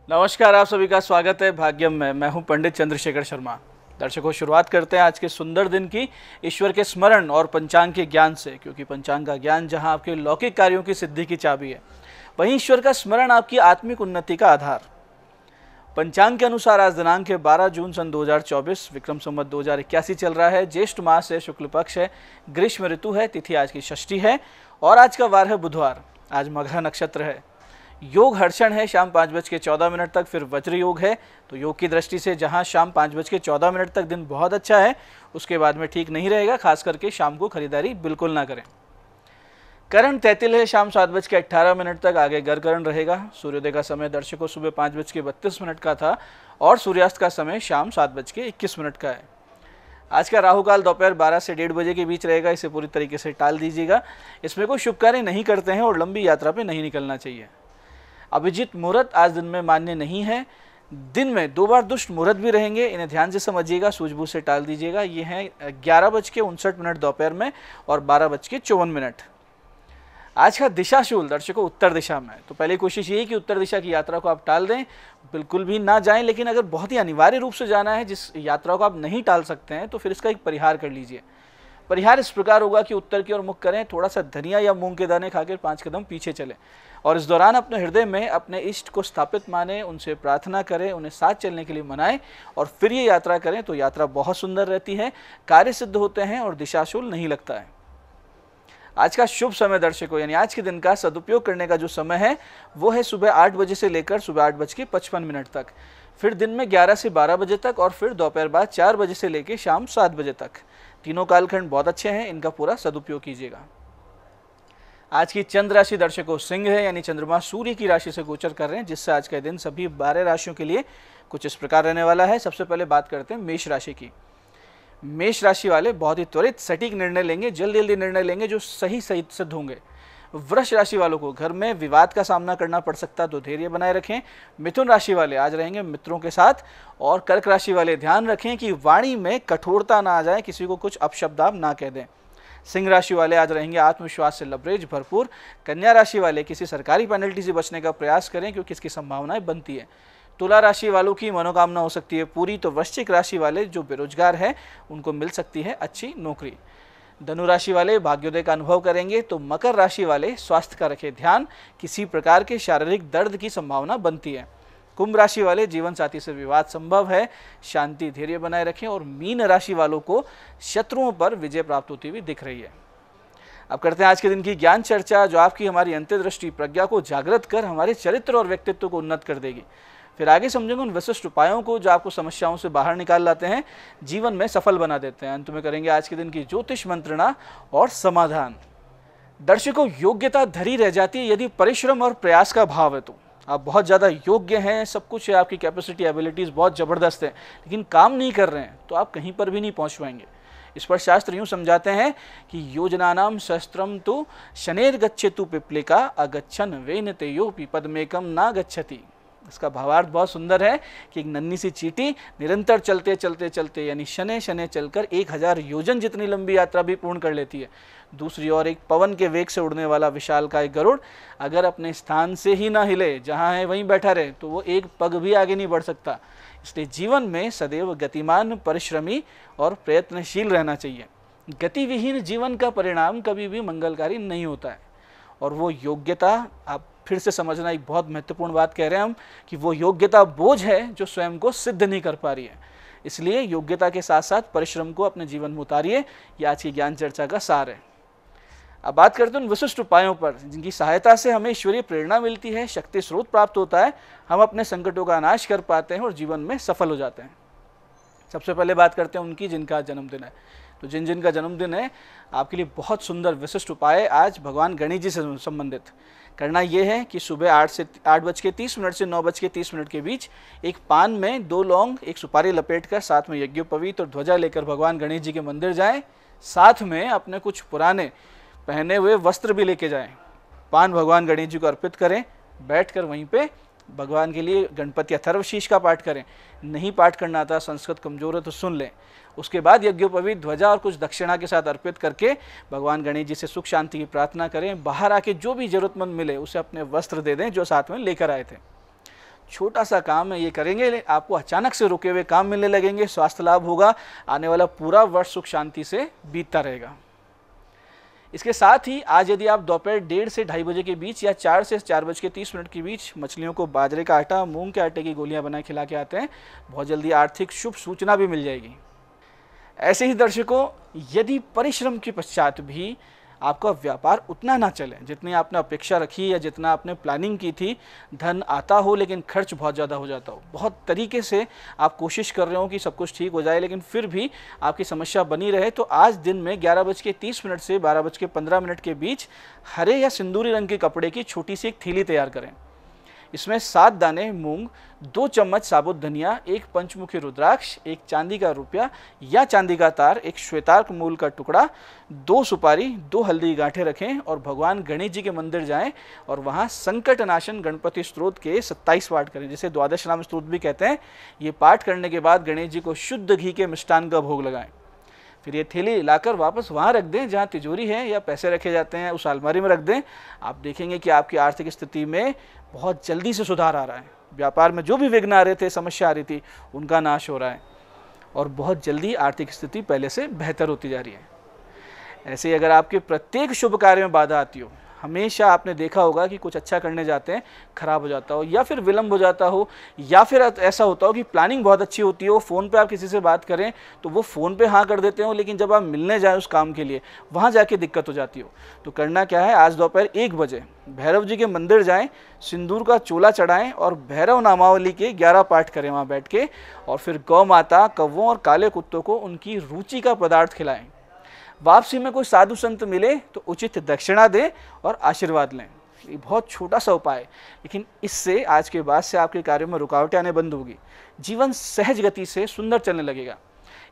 नमस्कार, आप सभी का स्वागत है भाग्यम में। मैं हूं पंडित चंद्रशेखर शर्मा। दर्शकों, शुरुआत करते हैं आज के सुंदर दिन की ईश्वर के स्मरण और पंचांग के ज्ञान से, क्योंकि पंचांग का ज्ञान जहां आपके लौकिक कार्यों की सिद्धि की चाबी है, वहीं ईश्वर का स्मरण आपकी आत्मिक उन्नति का आधार। पंचांग के अनुसार आज दिनांक 12 जून सन 2024, विक्रम संवत 2081 चल रहा है। ज्येष्ठ मास है, शुक्ल पक्ष है, ग्रीष्म ऋतु है, तिथि आज की षष्ठी है और आज का वार है बुधवार। आज मघा नक्षत्र है। योग हर्षण है शाम 5:14 तक, फिर वज्र योग है। तो योग की दृष्टि से जहां शाम 5:14 तक दिन बहुत अच्छा है, उसके बाद में ठीक नहीं रहेगा। खास करके शाम को खरीदारी बिल्कुल ना करें। करण तैतिल है शाम 7:18 तक, आगे गर करण रहेगा। सूर्योदय का समय दर्शकों सुबह 5:32 का था और सूर्यास्त का समय शाम 7:21 का है। आज का राहु काल दोपहर 12 से 1:30 बजे के बीच रहेगा। इसे पूरी तरीके से टाल दीजिएगा। इसमें कोई शुभ कार्य नहीं करते हैं और लंबी यात्रा पर नहीं निकलना चाहिए। अभिजीत मुहूर्त आज दिन में मान्य नहीं है। दिन में 2 बार दुष्ट मुहूर्त भी रहेंगे, इन्हें ध्यान से समझिएगा, सूझबूझ से टाल दीजिएगा। ये हैं 11:59 दोपहर में और 12:54। आज का दिशाशूल दर्शकों उत्तर दिशा में। तो पहले कोशिश यही कि उत्तर दिशा की यात्रा को आप टाल दें, बिल्कुल भी ना जाएं। लेकिन अगर बहुत ही अनिवार्य रूप से जाना है, जिस यात्रा को आप नहीं टाल सकते हैं, तो फिर इसका एक परिहार कर लीजिए। परिहार इस प्रकार होगा कि उत्तर की ओर मुख करें, थोड़ा सा धनिया या मूंग के दाने खाकर 5 कदम पीछे चलें और इस दौरान अपने हृदय में अपने इष्ट को स्थापित माने, उनसे प्रार्थना करें, उन्हें साथ चलने के लिए मनाएं और फिर ये यात्रा करें। तो यात्रा बहुत सुंदर रहती है, कार्य सिद्ध होते हैं और दिशाशूल नहीं लगता है। आज का शुभ समय दर्शकों, यानी आज के दिन का सदुपयोग करने का जो समय है वो है सुबह 8 बजे से लेकर सुबह 8:55 तक, फिर दिन में 11 से 12 बजे तक और फिर दोपहर बाद 4 बजे से लेकर शाम 7 बजे तक। तीनों कालखंड बहुत अच्छे हैं, इनका पूरा सदुपयोग कीजिएगा। आज की चंद्र राशि दर्शकों सिंह है, यानी चंद्रमा सूर्य की राशि से गोचर कर रहे हैं, जिससे आज का दिन सभी 12 राशियों के लिए कुछ इस प्रकार रहने वाला है। सबसे पहले बात करते हैं मेष राशि की। मेष राशि वाले बहुत ही त्वरित सटीक निर्णय लेंगे, जल्दी जल्दी निर्णय लेंगे जो सही सिद्ध होंगे। वृष राशि वालों को घर में विवाद का सामना करना पड़ सकता है, तो धैर्य बनाए रखें। मिथुन राशि वाले आज रहेंगे मित्रों के साथ और कर्क राशि वाले ध्यान रखें कि वाणी में कठोरता ना आ जाए, किसी को कुछ अपशब्द आप ना कह दें। सिंह राशि वाले आज रहेंगे आत्मविश्वास से लबरेज भरपूर। कन्या राशि वाले किसी सरकारी पेनल्टी से बचने का प्रयास करें, क्योंकि इसकी संभावनाएं बनती है। तुला राशि वालों की मनोकामना हो सकती है पूरी। तो वृश्चिक राशि वाले जो बेरोजगार हैं उनको मिल सकती है अच्छी नौकरी। धनु राशि वाले भाग्योदय का अनुभव करेंगे। तो मकर राशि वाले स्वास्थ्य का रखें ध्यान, किसी प्रकार के शारीरिक दर्द की संभावना बनती है। कुंभ राशि वाले जीवन साथी से विवाद संभव है, शांति धैर्य बनाए रखें। और मीन राशि वालों को शत्रुओं पर विजय प्राप्त होती हुई दिख रही है। अब करते हैं आज के दिन की ज्ञान चर्चा, जो आपकी हमारी अंतर्दृष्टि प्रज्ञा को जागृत कर हमारे चरित्र और व्यक्तित्व को उन्नत कर देगी। फिर आगे समझेंगे उन विशिष्ट उपायों को जो आपको समस्याओं से बाहर निकाल लाते हैं, जीवन में सफल बना देते हैं। अंत में करेंगे आज के दिन की ज्योतिष मंत्रणा और समाधान। दर्शकों, योग्यता धरी रह जाती है यदि परिश्रम और प्रयास का भाव है। तो आप बहुत ज़्यादा योग्य हैं, सब कुछ है, आपकी कैपेसिटी एबिलिटीज़ बहुत ज़बरदस्त है, लेकिन काम नहीं कर रहे हैं तो आप कहीं पर भी नहीं पहुंच पाएंगे। इस पर शास्त्र यूँ समझाते हैं कि योजनानाम सहस्त्रम तो शनेर गच्छेतु पिपलिका अगच्छन वेनते योपि पद्मेकम ना गच्छति। इसका भावार्थ बहुत सुंदर है कि एक नन्ही सी चींटी निरंतर चलते चलते चलते, यानी शने शने चलकर 1000 योजन जितनी लंबी यात्रा भी पूर्ण कर लेती है। दूसरी ओर एक पवन के वेग से उड़ने वाला विशालकाय गरुड़ अगर अपने स्थान से ही ना हिले, जहाँ है वहीं बैठा रहे, तो वो एक पग भी आगे नहीं बढ़ सकता। इसलिए जीवन में सदैव गतिमान, परिश्रमी और प्रयत्नशील रहना चाहिए। गतिविहीन जीवन का परिणाम कभी भी मंगलकारी नहीं होता है। और वो योग्यता, आप फिर से समझना, एक बहुत महत्वपूर्ण बात कह रहे हैं हम, कि वो योग्यता बोझ है जो स्वयं को सिद्ध नहीं कर पा रही है। इसलिए योग्यता के साथ साथ परिश्रम को अपने जीवन में उतारिए। ये आज की ज्ञान चर्चा का सार है। अब बात करते हैं उन विशिष्ट उपायों पर जिनकी सहायता से हमें ईश्वरीय प्रेरणा मिलती है, शक्ति स्रोत प्राप्त होता है, हम अपने संकटों का नाश कर पाते हैं और जीवन में सफल हो जाते हैं। सबसे पहले बात करते हैं उनकी जिनका जन्मदिन है। तो जिन का जन्मदिन है, आपके लिए बहुत सुंदर विशिष्ट उपाय आज भगवान गणेश जी से संबंधित। करना यह है कि सुबह 8:30 से 9:30 के बीच एक पान में 2 लौंग, 1 सुपारी लपेटकर साथ में यज्ञोपवीत और ध्वजा लेकर भगवान गणेश जी के मंदिर जाएं। साथ में अपने कुछ पुराने पहने हुए वस्त्र भी लेके जाएं। पान भगवान गणेश जी को अर्पित करें। बैठकर वहीं पे भगवान के लिए गणपति अथर्वशीष का पाठ करें। नहीं पाठ करना आता, संस्कृत कमजोर है तो सुन लें। उसके बाद यज्ञोपवीत ध्वजा और कुछ दक्षिणा के साथ अर्पित करके भगवान गणेश जी से सुख शांति की प्रार्थना करें। बाहर आके जो भी जरूरतमंद मिले उसे अपने वस्त्र दे दें जो साथ में लेकर आए थे। छोटा सा काम है, ये करेंगे आपको अचानक से रुके हुए काम मिलने लगेंगे, स्वास्थ्य लाभ होगा, आने वाला पूरा वर्ष सुख शांति से बीतता रहेगा। इसके साथ ही आज यदि आप दोपहर 1:30 से 2:30 बजे के बीच या 4 से 4:30 के बीच मछलियों को बाजरे का आटा, मूंग के आटे की गोलियां बना खिला के आते हैं, बहुत जल्दी आर्थिक शुभ सूचना भी मिल जाएगी। ऐसे ही दर्शकों, यदि परिश्रम के पश्चात भी आपका व्यापार उतना ना चले जितनी आपने अपेक्षा रखी या जितना आपने प्लानिंग की थी, धन आता हो लेकिन खर्च बहुत ज़्यादा हो जाता हो, बहुत तरीके से आप कोशिश कर रहे हो कि सब कुछ ठीक हो जाए लेकिन फिर भी आपकी समस्या बनी रहे, तो आज दिन में 11:30 से 12:15 के बीच हरे या सिंदूरी रंग के कपड़े की छोटी सी एक थैली तैयार करें। इसमें 7 दाने मूंग, 2 चम्मच साबुत धनिया, 1 पंचमुखी रुद्राक्ष, 1 चांदी का रुपया या चांदी का तार, 1 श्वेतार्क मूल का टुकड़ा, 2 सुपारी, 2 हल्दी गांठें रखें और भगवान गणेश जी के मंदिर जाएं और वहां संकट नाशन गणपति स्तोत्र के 27 पाठ करें, जिसे द्वादश नाम स्तोत्र भी कहते हैं। ये पाठ करने के बाद गणेश जी को शुद्ध घी के मिष्टान का भोग लगाएं। फिर ये थैली लाकर वापस वहाँ रख दें जहाँ तिजोरी है या पैसे रखे जाते हैं, उस अलमारी में रख दें। आप देखेंगे कि आपकी आर्थिक स्थिति में बहुत जल्दी से सुधार आ रहा है। व्यापार में जो भी विघ्न आ रहे थे, समस्या आ रही थी, उनका नाश हो रहा है और बहुत जल्दी आर्थिक स्थिति पहले से बेहतर होती जा रही है। ऐसे ही अगर आपके प्रत्येक शुभ कार्य में बाधा आती हो, हमेशा आपने देखा होगा कि कुछ अच्छा करने जाते हैं खराब हो जाता हो या फिर विलंब हो जाता हो, या फिर ऐसा होता हो कि प्लानिंग बहुत अच्छी होती हो, फ़ोन पे आप किसी से बात करें तो वो फ़ोन पे हाँ कर देते हो, लेकिन जब आप मिलने जाएं उस काम के लिए वहाँ जाके दिक्कत हो जाती हो। तो करना क्या है, आज दोपहर 1 बजे भैरव जी के मंदिर जाएं, सिंदूर का चोला चढ़ाएं और भैरव नामावली के 11 पाठ करें वहाँ बैठ के, और फिर गौ माता, कौवों और काले कुत्तों को उनकी रुचि का पदार्थ खिलाएं। वापसी में कोई साधु संत मिले तो उचित दक्षिणा दें और आशीर्वाद लें। ये बहुत छोटा सा उपाय है, लेकिन इससे आज के बाद से आपके कार्यों में रुकावटें आने बंद होगी, जीवन सहज गति से सुंदर चलने लगेगा,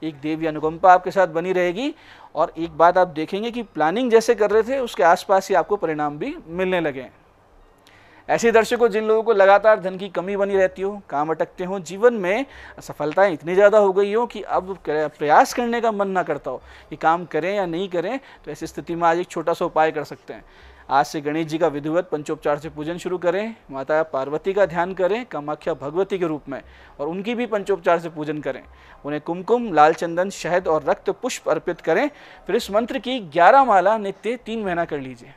एक देवी अनुकंपा आपके साथ बनी रहेगी और एक बात आप देखेंगे कि प्लानिंग जैसे कर रहे थे उसके आसपास ही आपको परिणाम भी मिलने लगे। ऐसे दर्शकों, जिन लोगों को लगातार धन की कमी बनी रहती हो, काम अटकते हो, जीवन में असफलताएं इतनी ज़्यादा हो गई हो कि अब प्रयास करने का मन ना करता हो कि काम करें या नहीं करें, तो ऐसी स्थिति में आज एक छोटा सा उपाय कर सकते हैं। आज से गणेश जी का विधिवत पंचोपचार से पूजन शुरू करें, माता पार्वती का ध्यान करें कामाख्या भगवती के रूप में और उनकी भी पंचोपचार से पूजन करें। उन्हें कुमकुम, लाल चंदन, शहद और रक्त पुष्प अर्पित करें। फिर इस मंत्र की 11 माला नित्य 3 महीना कर लीजिए।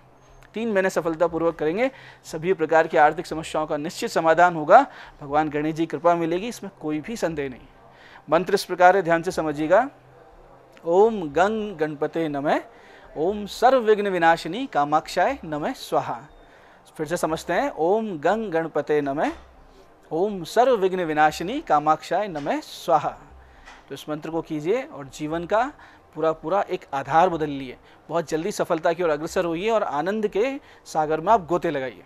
3 महीने सफलतापूर्वक करेंगे, सभी प्रकार की आर्थिक समस्याओं का निश्चित समाधान होगा, भगवान गणेश जी कृपा मिलेगी, इसमें कोई भी संदेह नहीं। मंत्र इस प्रकार है, ध्यान से समझिएगा। ओम गंग गणपते नमः, ओम सर्व विघ्न विनाशिनी कामाक्षाय नमः स्वाहा। फिर से समझते हैं, ओम गंग गणपते नमः, ओम सर्व विघ्न विनाशिनी कामाक्षाय नमः स्वाहा। तो इस मंत्र को कीजिए और जीवन का पूरा एक आधार बदल लिए, बहुत जल्दी सफलता की ओर अग्रसर होइए और आनंद के सागर में आप गोते लगाइए।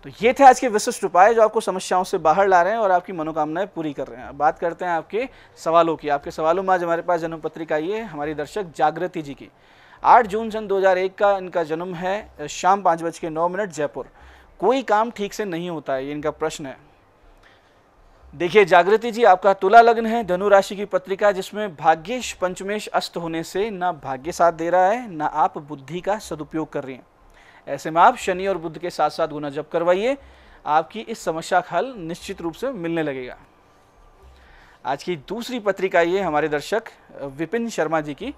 तो ये थे आज के विशिष्ट उपाय जो आपको समस्याओं से बाहर ला रहे हैं और आपकी मनोकामनाएं पूरी कर रहे हैं। बात करते हैं आपके सवालों की। आपके सवालों में आज हमारे पास जन्म पत्रिका आई है हमारी दर्शक जागृति जी की। 8 जून सन 2001 का इनका जन्म है, शाम 5:09 जयपुर। कोई काम ठीक से नहीं होता है, ये इनका प्रश्न है। देखिए जागृति जी, आपका तुला लग्न है, धनु राशि की पत्रिका, जिसमें भाग्येश पंचमेश अस्त होने से ना भाग्य साथ दे रहा है ना आप बुद्धि का सदुपयोग कर रही हैं। ऐसे में आप शनि और बुध के साथ साथ गुना जप करवाइए, आपकी इस समस्या का हल निश्चित रूप से मिलने लगेगा। आज की दूसरी पत्रिका ये हमारे दर्शक विपिन शर्मा जी की,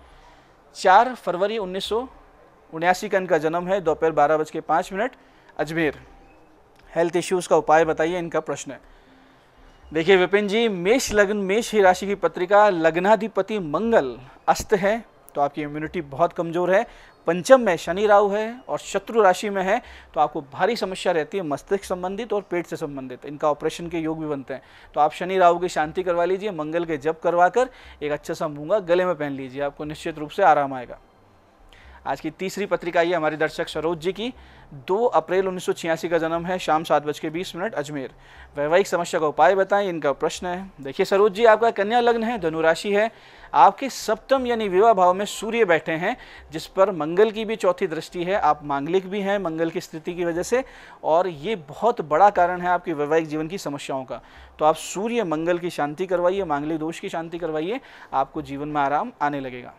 4 फरवरी 1979 का इनका जन्म है, दोपहर 12:05 अजमेर। हेल्थ इश्यूज़ का उपाय बताइए, इनका प्रश्न है। देखिए विपिन जी, मेष लग्न, मेष ही राशि की पत्रिका, लग्नाधिपति मंगल अस्त है, तो आपकी इम्यूनिटी बहुत कमज़ोर है। पंचम में शनि राहु है और शत्रु राशि में है, तो आपको भारी समस्या रहती है मस्तिष्क संबंधित और पेट से संबंधित, इनका ऑपरेशन के योग भी बनते हैं। तो आप शनि राहु की शांति करवा लीजिए, मंगल के जप करवा कर एक अच्छा सा मूंगा गले में पहन लीजिए, आपको निश्चित रूप से आराम आएगा। आज की तीसरी पत्रिका ये हमारी दर्शक सरोज जी की, 2 अप्रैल 1986 का जन्म है, शाम 7:20 अजमेर। वैवाहिक समस्या का उपाय बताएं, इनका प्रश्न है। देखिए सरोज जी, आपका कन्या लग्न है, धनु राशि है, आपके सप्तम यानी विवाह भाव में सूर्य बैठे हैं, जिस पर मंगल की भी चौथी दृष्टि है। आप मांगलिक भी हैं मंगल की स्थिति की वजह से, और ये बहुत बड़ा कारण है आपके वैवाहिक जीवन की समस्याओं का। तो आप सूर्य मंगल की शांति करवाइए, मांगलिक दोष की शांति करवाइए, आपको जीवन में आराम आने लगेगा।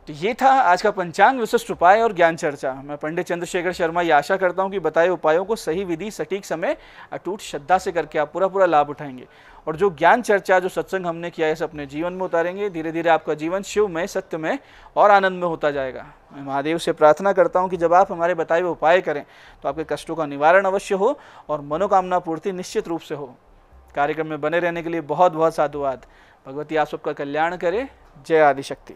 तो ये था आज का पंचांग विशिष्ट उपाय और ज्ञान चर्चा। मैं पंडित चंद्रशेखर शर्मा ये आशा करता हूँ कि बताए उपायों को सही विधि, सटीक समय, अटूट श्रद्धा से करके आप पूरा लाभ उठाएंगे और जो ज्ञान चर्चा, जो सत्संग हमने किया है, इसे अपने जीवन में उतारेंगे। धीरे धीरे आपका जीवन शिवमय, सत्यमय और आनंद में होता जाएगा। मैं महादेव से प्रार्थना करता हूँ कि जब आप हमारे बताए हुए उपाय करें तो आपके कष्टों का निवारण अवश्य हो और मनोकामना पूर्ति निश्चित रूप से हो। कार्यक्रम में बने रहने के लिए बहुत बहुत साधुवाद। भगवती आप सबका कल्याण करे। जय आदिशक्ति।